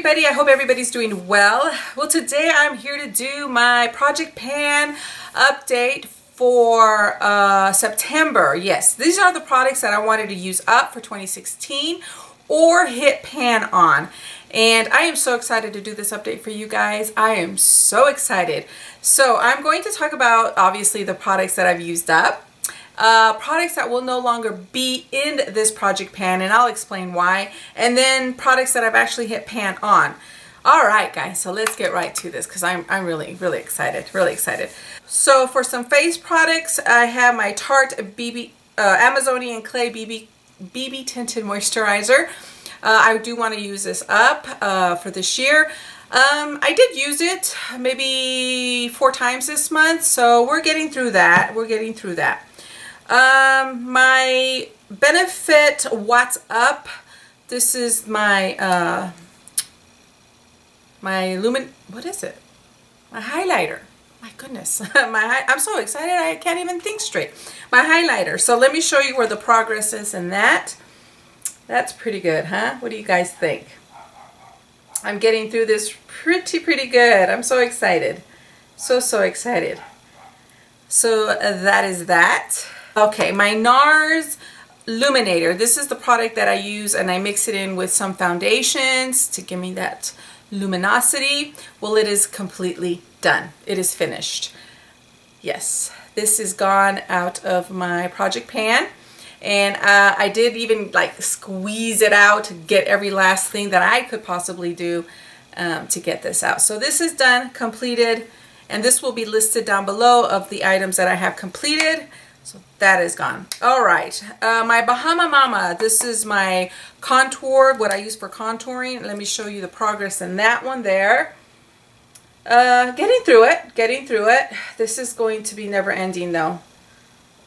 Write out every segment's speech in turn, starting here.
everybody. I hope everybody's doing well. Well, today I'm here to do my Project Pan update for September. Yes, these are the products that I wanted to use up for 2016 or hit pan on. And I am so excited to do this update for you guys. I am so excited. So I'm going to talk about obviously the products that I've used up. Products that will no longer be in this Project Pan, and I'll explain why, and then products that I've actually hit pan on. Alright guys, so let's get right to this because I'm really excited. So for some face products, I have my Tarte Amazonian Clay BB Tinted Moisturizer. I do want to use this up for this year. I did use it maybe 4 times this month, so we're getting through that. My Benefit What's Up. This is my what is it? My highlighter. My goodness. I'm so excited I can't even think straight. My highlighter. So let me show you where the progress is in that. That's pretty good, huh? What do you guys think? I'm getting through this pretty good. I'm so excited. So excited. So that is that. Okay, my Nars Luminator. This is the product that I use, and I mix it in with some foundations to give me that luminosity. Well, it is completely done. It is finished. Yes, this is gone out of my Project Pan, and I did even like squeeze it out to get every last thing that I could possibly do to get this out. So this is done, completed, and this will be listed down below of the items that I have completed. So that is gone. All right, my Bahama Mama. This is my contour, what I use for contouring. Let me show you the progress in that one there. Getting through it. This is going to be never ending though.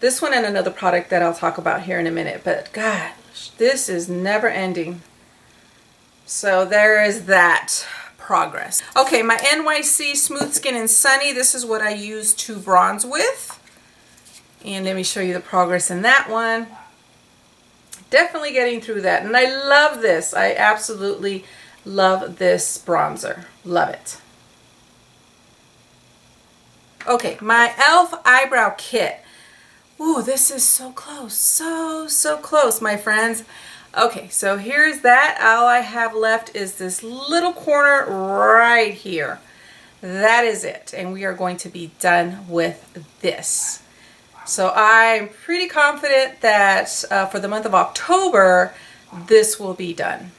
This one and another product that I'll talk about here in a minute, but gosh, this is never ending. So there is that progress. Okay, my NYC Smooth Skin and Sunny. This is what I use to bronze with. And let me show you the progress in that one. Definitely getting through that. And I love this. I absolutely love this bronzer. Love it. Okay, my e.l.f. eyebrow kit. Ooh, this is so close. So close, my friends. Okay, so here's that. All I have left is this little corner right here. That is it. And we are going to be done with this. So I'm pretty confident that for the month of October, this will be done.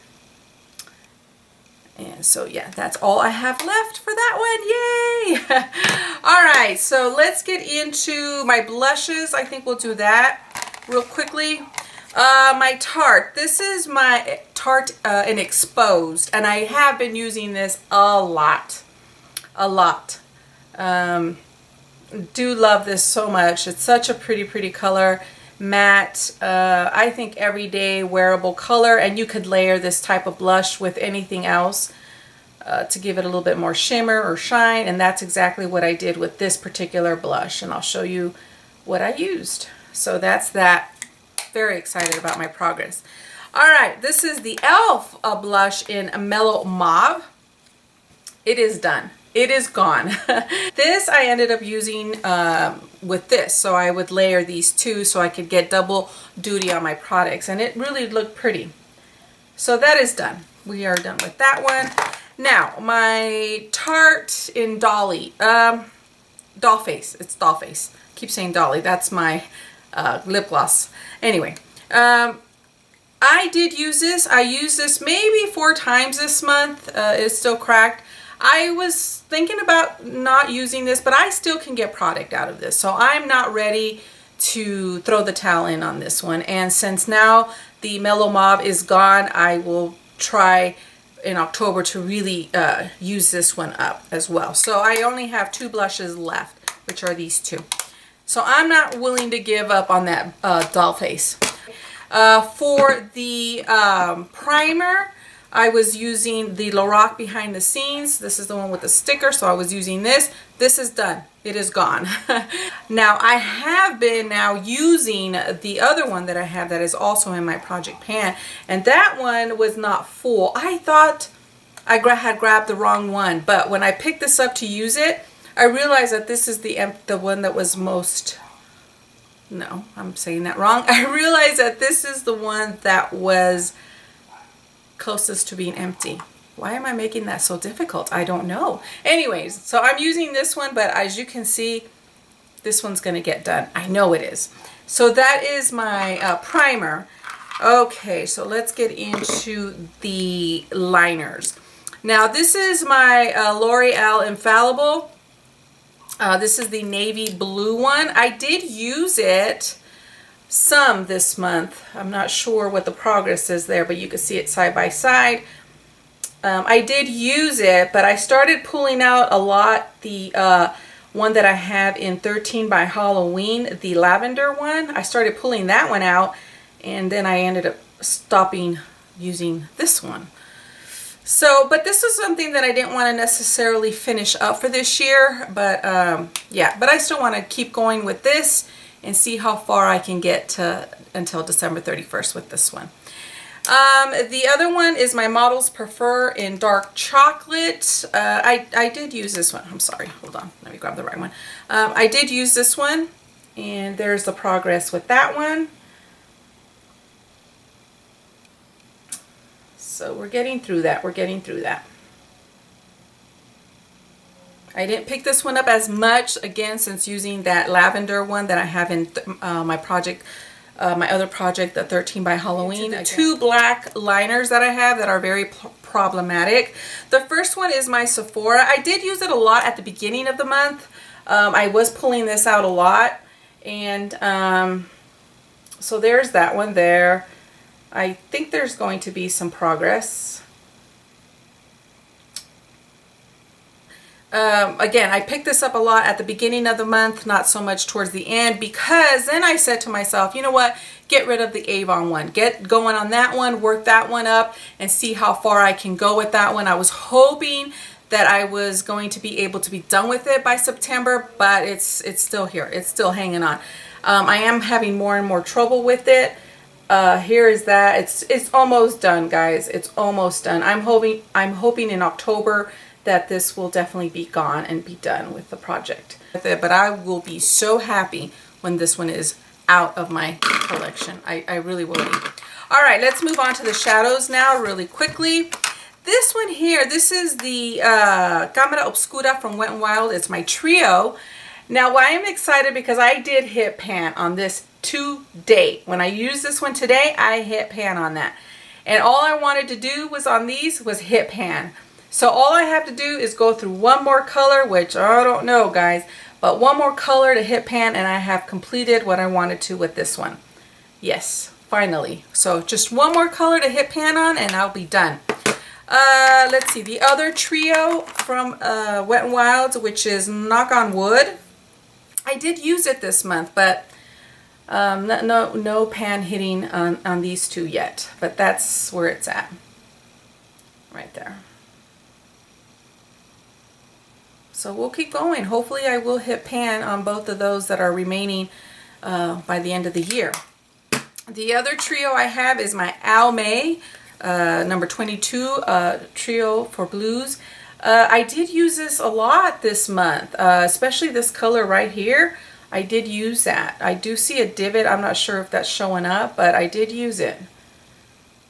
And so yeah, that's all I have left for that one. Yay! All right, so let's get into my blushes. I think we'll do that real quickly. My Tarte. This is my Tarte in Exposed, and I have been using this a lot. Do love this so much. It's such a pretty color, matte. I think everyday wearable color, and you could layer this type of blush with anything else to give it a little bit more shimmer or shine, and that's exactly what I did with this particular blush, and I'll show you what I used. So that's that. Very excited about my progress. All right, this is the e.l.f. blush in Mellow Mauve. It is done. It is gone. This I ended up using with this, so I would layer these two so I could get double duty on my products, and it really looked pretty. So that is done. We are done with that one. Now my Tarte in Dolly, Dollface. It's Dollface. I keep saying Dolly. That's my lip gloss. Anyway, I did use this. I used this maybe 4 times this month. It's still cracked. I was thinking about not using this, but I still can get product out of this. So I'm not ready to throw the towel in on this one. And since now the Mellow Mauve is gone, I will try in October to really use this one up as well. So I only have 2 blushes left, which are these 2. So I'm not willing to give up on that doll face. For the primer, I was using the Lora Behind the Scenes. This is the one with the sticker, so I was using this. This is done. It is gone. Now, I have been now using the other one that I have that is also in my Project Pan, and that one was not full. I thought I had grabbed the wrong one, but when I picked this up to use it, I realized that this is the one that was most, no, I'm saying that wrong. I realized that this is the one that was closest to being empty. Why am I making that so difficult? I don't know. Anyways, so I'm using this one, but as you can see, this one's going to get done. I know it is. So that is my primer. Okay, so let's get into the liners. Now this is my L'Oreal Infallible. This is the navy blue one. I did use it some this month. I'm not sure what the progress is there, but you can see it side by side. I did use it, but I started pulling out a lot the one that I have in 13 by Halloween, the lavender one. I started pulling that one out, and then I ended up stopping using this one. So, but this is something that I didn't want to necessarily finish up for this year, but yeah, but I still want to keep going with this and see how far I can get to until December 31st with this one. The other one is my Models Prefer in dark chocolate. I did use this one. I'm sorry, hold on, let me grab the right one. I did use this one, and there's the progress with that one. So we're getting through that. We're getting through that. I didn't pick this one up as much, again, since using that lavender one that I have in my project, my other project, the 13 by Halloween. Two black liners that I have that are very problematic. The first one is my Sephora. I did use it a lot at the beginning of the month. I was pulling this out a lot, and so there's that one there. I think there's going to be some progress. Again, I picked this up a lot at the beginning of the month, not so much towards the end, because then I said to myself, you know what, get rid of the Avon one. Get going on that one, work that one up, and see how far I can go with that one. I was hoping that I was going to be able to be done with it by September, but it's still here. It's still hanging on. I am having more and more trouble with it. Here is that. It's almost done, guys. It's almost done. I'm hoping in October that this will definitely be gone and be done with the project. But I will be so happy when this one is out of my collection. I really will be. All right, let's move on to the shadows now really quickly. This one here, this is the Camera Obscura from Wet n Wild. It's my trio. Now, I am excited because I did hit pan on this today. When I used this one today, I hit pan on that. And all I wanted to do was on these was hit pan. So all I have to do is go through one more color, which I don't know, guys, but one more color to hit pan, and I have completed what I wanted to with this one. Yes, finally. So just one more color to hit pan on, and I'll be done. Let's see, the other trio from Wet n Wild, which is Knock on Wood. I did use it this month, but no pan hitting on these two yet, but that's where it's at, right there. So we'll keep going. Hopefully I will hit pan on both of those that are remaining by the end of the year. The other trio I have is my Almay number 22 trio for blues. I did use this a lot this month, especially this color right here. I did use that. I do see a divot. I'm not sure if that's showing up, but I did use it.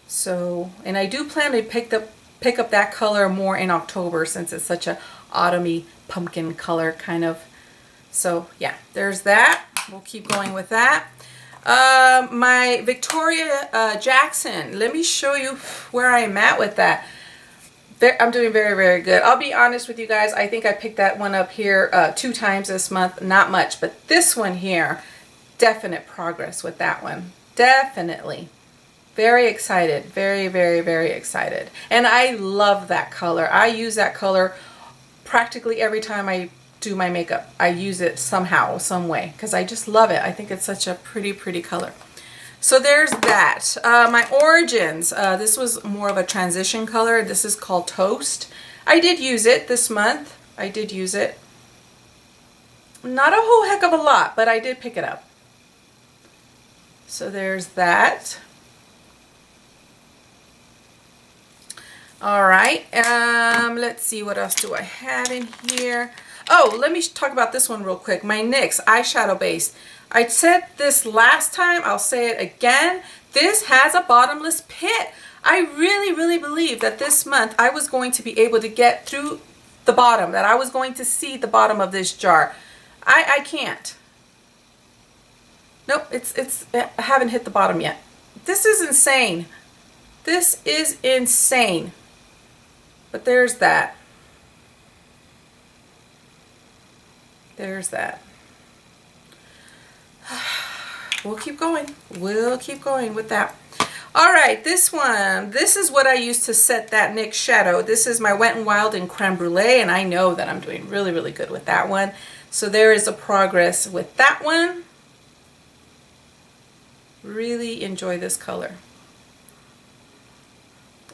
So, and I do plan to pick up that color more in October, since it's such a autumny pumpkin color kind of. So yeah, there's that. We'll keep going with that. My Victoria Jackson. Let me show you where I am at with that. I'm doing very, very good. I'll be honest with you guys. I think I picked that one up here 2 times this month. Not much, but this one here, definite progress with that one. Definitely. Very excited. Very, very, very excited. And I love that color. I use that color practically every time I do my makeup. I use it somehow, some way, because I just love it. I think it's such a pretty, pretty color. So there's that. My Origins, this was more of a transition color. This is called Toast. I did use it this month. I did use it. Not a whole heck of a lot, but I did pick it up. So there's that. All right, let's see, what else do I have in here? Oh, let me talk about this one real quick. My NYX eyeshadow base. I said this last time, I'll say it again. This has a bottomless pit. I really, really believe that this month I was going to be able to get through the bottom, that I was going to see the bottom of this jar. I can't. Nope, I haven't hit the bottom yet. This is insane. This is insane. But there's that. There's that. We'll keep going. We'll keep going with that. All right, this one. This is what I used to set that NYX shadow. This is my Wet n Wild in Creme Brulee, and I know that I'm doing really, really good with that one. So there is a progress with that one. Really enjoy this color.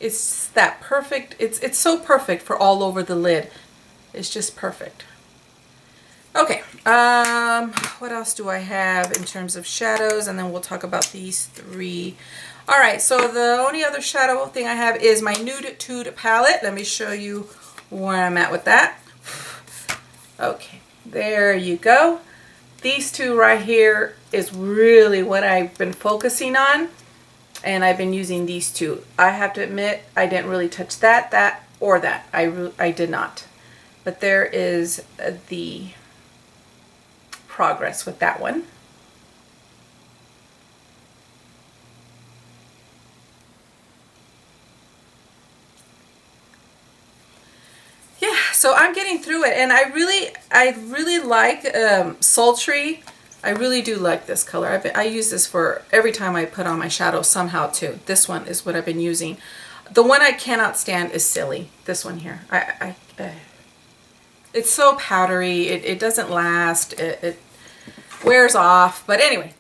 It's that perfect, it's so perfect for all over the lid. It's just perfect. Okay, what else do I have in terms of shadows? And then we'll talk about these three. All right, so the only other shadow thing I have is my Nude Tude palette. Let me show you where I'm at with that. Okay, there you go. These two right here is really what I've been focusing on. And I've been using these two. I have to admit, I didn't really touch that, or that. I did not. But there is the progress with that one. Yeah, so I'm getting through it, and I really like Sultry. I really do like this color. I use this for every time I put on my shadow somehow too. This one is what I've been using. The one I cannot stand is Silly. This one here. It's so powdery. It doesn't last. It wears off. But anyway,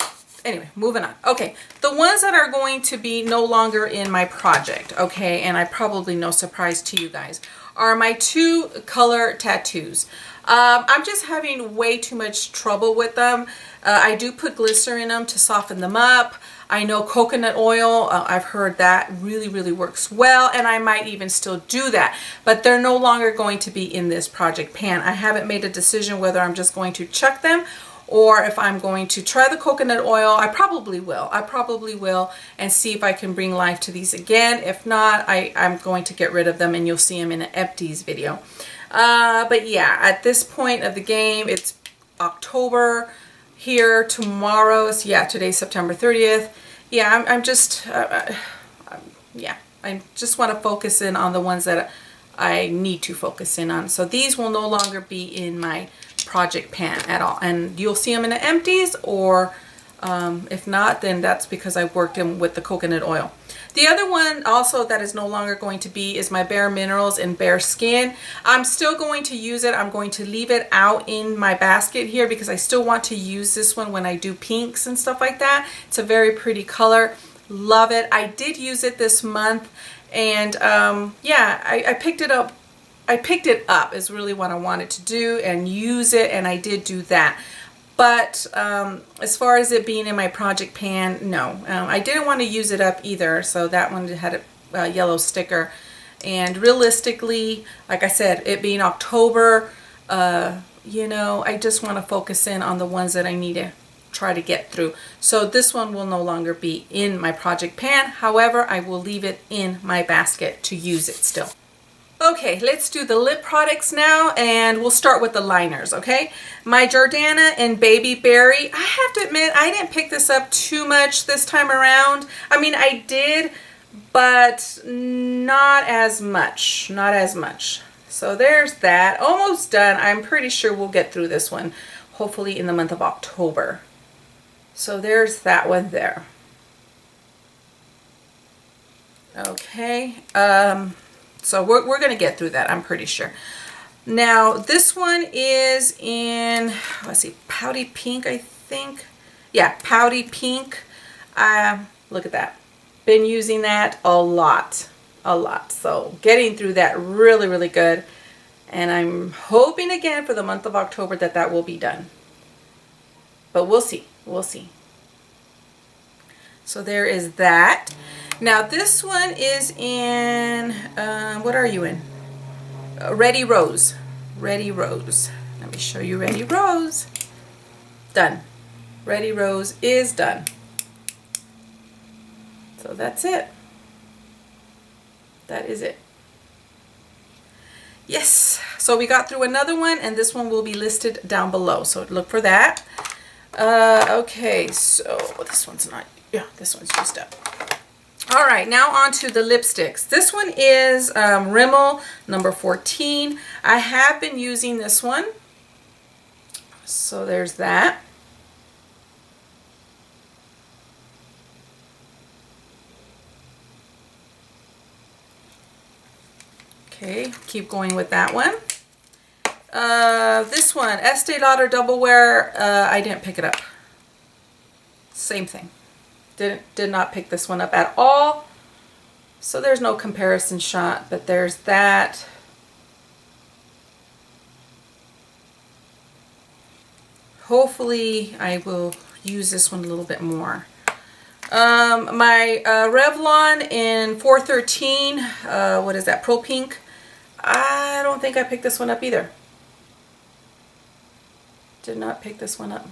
moving on. Okay, the ones that are going to be no longer in my project, okay, and I probably no surprise to you guys, are my two color tattoos. I'm just having way too much trouble with them. I do put glycerin in them to soften them up. I know coconut oil, I've heard that really, really works well, and I might even still do that. But they're no longer going to be in this project pan. I haven't made a decision whether I'm just going to chuck them or if I'm going to try the coconut oil. I probably will. I probably will, and see if I can bring life to these again. If not, I'm going to get rid of them, and you'll see them in an empties video. But yeah, at this point of the game, it's October here. Tomorrow, so yeah, today's September 30th. Yeah, I'm just, yeah, I just want to focus in on the ones that I need to focus in on. So these will no longer be in my project pan at all, and you'll see them in the empties, or if not, then that's because I worked in with the coconut oil. The other one also that is no longer going to be is my Bare Minerals in Bare Skin. I'm still going to use it. I'm going to leave it out in my basket here because I still want to use this one when I do pinks and stuff like that. It's a very pretty color. Love it. I did use it this month, and yeah, I picked it up. I picked it up is really what I wanted to do, and use it, and I did do that. But as far as it being in my project pan, no. I didn't want to use it up either, so that one had a yellow sticker. And realistically, like I said, it being October, you know, I just want to focus in on the ones that I need to try to get through. So this one will no longer be in my project pan. However, I will leave it in my basket to use it still. Okay, let's do the lip products now, and we'll start with the liners, okay? My Jordana in Baby Berry. I have to admit, I didn't pick this up too much this time around. I mean, I did, but not as much. Not as much. So there's that. Almost done. I'm pretty sure we'll get through this one, hopefully in the month of October. So there's that one there. Okay. So we're going to get through that, I'm pretty sure. Now, this one is in, let's see, Pouty Pink, I think. Yeah, Pouty Pink. Look at that. Been using that a lot. So getting through that really, really good. And I'm hoping again for the month of October that that will be done. But we'll see. We'll see. So there is that. Now this one is in, what are you in? Ready Rose. Ready Rose. Let me show you Ready Rose. Done. Ready Rose is done. So that's it. That is it. Yes. So we got through another one, and this one will be listed down below. So look for that. Okay, so this one's not, yeah, this one's used up. All right, now on to the lipsticks. This one is Rimmel number 14. I have been using this one. So there's that. Okay, keep going with that one. This one, Estee Lauder Double Wear, I didn't pick it up. Same thing. Did not pick this one up at all. So there's no comparison shot, but there's that. Hopefully I will use this one a little bit more. My Revlon in 413, what is that, Pro Pink? I don't think I picked this one up either. Did not pick this one up.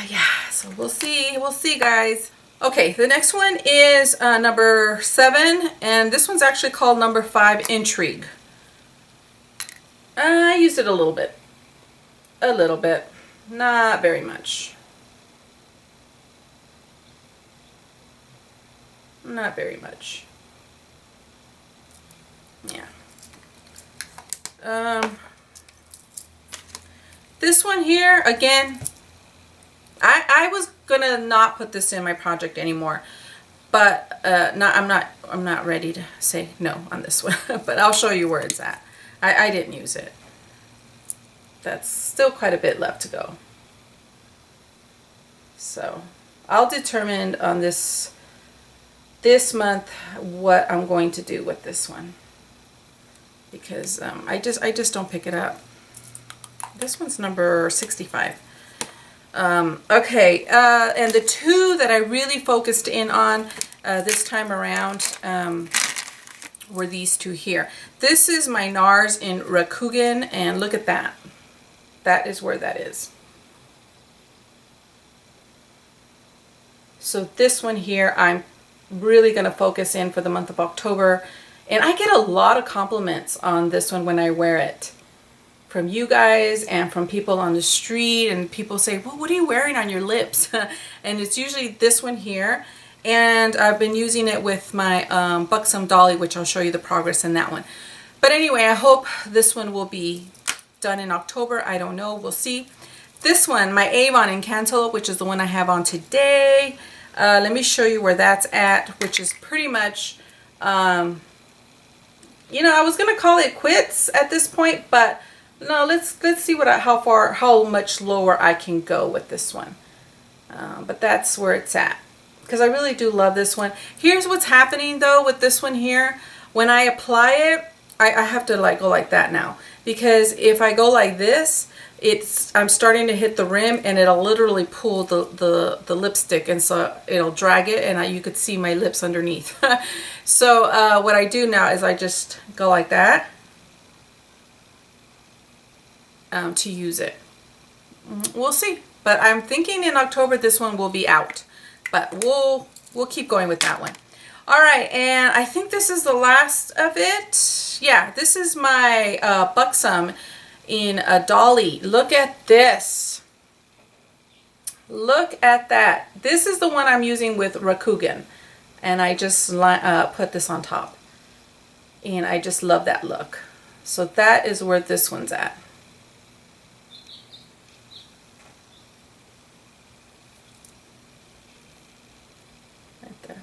Yeah, so we'll see guys. Okay, the next one is number 7, and this one's actually called number 5, Intrigue. I used it a little bit, not very much. Not very much. Yeah. This one here, again, I was gonna not put this in my project anymore, but I'm not ready to say no on this one. But I'll show you where it's at. I didn't use it. That's still quite a bit left to go. So I'll determine on this month what I'm going to do with this one, because I just don't pick it up. This one's number 65. Okay, and the two that I really focused in on this time around were these two here. This is my Nars in Rakugan, and look at that. That is where that is. So this one here, I'm really going to focus in for the month of October, and I get a lot of compliments on this one when I wear it, from you guys and from people on the street, and people say, well, what are you wearing on your lips? And it's usually this one here, and I've been using it with my Buxom Dolly, which I'll show you the progress in that one. But anyway, I hope this one will be done in October. I don't know, we'll see. This one, my Avon in Cantaloupe, which is the one I have on today. Let me show you where that's at, which is pretty much, you know, I was gonna call it quits at this point, but no, let's see how much lower I can go with this one. But that's where it's at, because I really do love this one. Here's what's happening though with this one here. When I apply it, I have to like go like that now, because if I go like this, I'm starting to hit the rim, and it'll literally pull the lipstick, and so it'll drag it, and you could see my lips underneath. So what I do now is I just go like that to use it. We'll see, but I'm thinking in October this one will be out, but we'll keep going with that one. All right, and I think this is the last of it. Yeah, this is my Buxom in a Dolly. Look at this. Look at that. This is the one I'm using with Rakugan, and I just put this on top, and I just love that look. So that is where this one's at. Right there.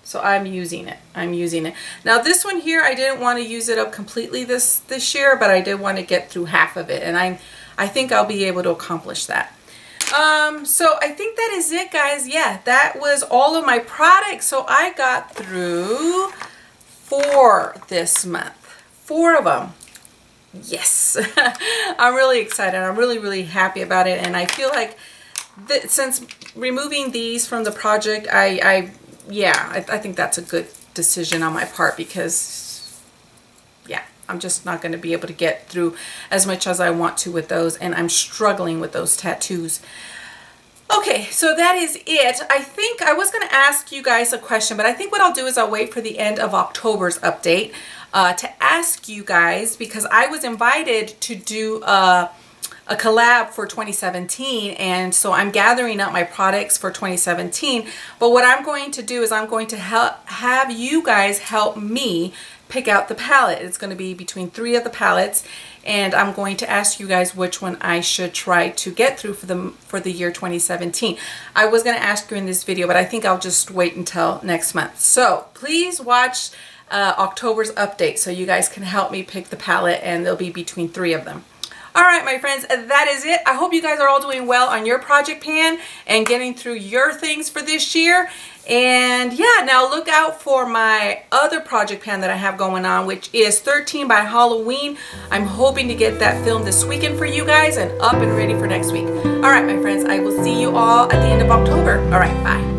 So I'm using it. I'm using it. Now this one here, I didn't want to use it up completely this year, but I did want to get through half of it, and I think I'll be able to accomplish that. So I think that is it, guys. Yeah, that was all of my products. So I got through 4 this month. 4 of them. yes, I'm really excited. I'm really happy about it, and I feel like since removing these from the project, I think that's a good decision on my part, because yeah, I'm just not going to be able to get through as much as I want to with those, and I'm struggling with those tattoos. Okay, so that is it. I think I was going to ask you guys a question, but I think what I'll do is I'll wait for the end of October's update to ask you guys, because I was invited to do a collab for 2017, and so I'm gathering up my products for 2017. But what I'm going to do is I'm going to have you guys help me pick out the palette. It's going to be between 3 of the palettes, and I'm going to ask you guys which one I should try to get through for the year 2017. I was going to ask you in this video, but I think I'll just wait until next month. So please watch October's update so you guys can help me pick the palette, and they'll be between 3 of them. All right, my friends, that is it. I hope you guys are all doing well on your project pan and getting through your things for this year. And yeah, now look out for my other project pan that I have going on, which is 13 by Halloween. I'm hoping to get that filmed this weekend for you guys and up and ready for next week. All right, my friends, I will see you all at the end of October. All right, bye.